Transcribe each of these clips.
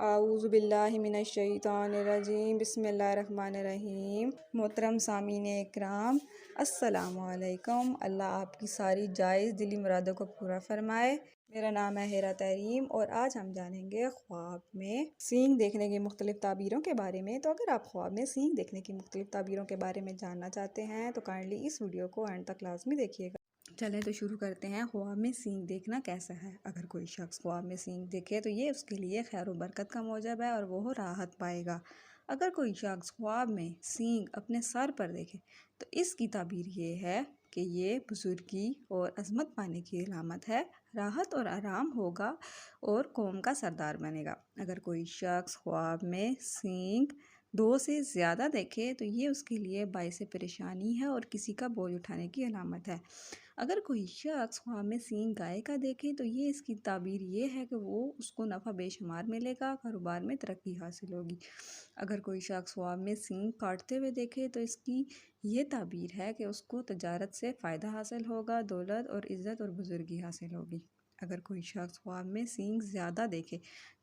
اعوذ باللہ من الشیطان الرجیم بسم اللہ الرحمن الرحیم۔ محترم سامعین اکرام، السلام علیکم۔ اللہ آپ کی ساری جائز دلی مرادوں کو پورا فرمائے۔ میرا نام ہے ہیرا تحریم اور آج ہم جانیں گے خواب میں سینگ دیکھنے کی مختلف تعبیروں کے بارے میں۔ تو اگر آپ خواب میں سینگ دیکھنے کی مختلف تعبیروں کے بارے میں جاننا چاہتے ہیں تو کائنڈلی اس ویڈیو کو اینڈ تک لازمی دیکھیے گا۔ چلیں تو شروع کرتے ہیں۔ خواب میں سینگ دیکھنا کیسا ہے؟ اگر کوئی شخص خواب میں سینگ دیکھے تو یہ اس کے لیے خیر و برکت کا موجب ہے اور وہ راحت پائے گا۔ اگر کوئی شخص خواب میں سینگ اپنے سر پر دیکھے تو اس کی تعبیر یہ ہے کہ یہ بزرگی اور عظمت پانے کی علامت ہے، راحت اور آرام ہوگا اور قوم کا سردار بنے گا۔ اگر کوئی شخص خواب میں سینگ 2 سے زیادہ دیکھے تو یہ اس کے لیے باعث پریشانی ہے اور کسی کا بوجھ اٹھانے کی علامت ہے۔ اگر کوئی شخص خواب میں سینگ گائے کا دیکھے تو یہ اس کی تعبیر یہ ہے کہ اس کو نفع بے شمار ملے گا، کاروبار میں ترقی حاصل ہوگی۔ اگر کوئی شخص خواب میں سینگ کاٹتے ہوئے دیکھے تو اس کی یہ تعبیر ہے کہ اس کو تجارت سے فائدہ حاصل ہوگا، دولت اور عزت اور بزرگی حاصل ہوگی۔ اگر کوئی شخص خواب میں سینگ زیادہ دیکھے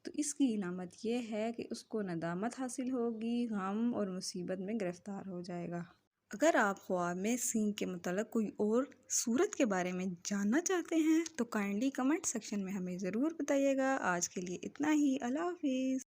تو اس کی علامت یہ ہے کہ اس کو ندامت حاصل ہوگی، غم اور مصیبت میں گرفتار ہو جائے گا۔ اگر آپ خواب میں سینگ کے متعلق کوئی اور صورت کے بارے میں جاننا چاہتے ہیں تو کائنڈلی کمنٹ سیکشن میں ہمیں ضرور بتائیے گا۔ آج کے لیے اتنا ہی، اللہ حافظ۔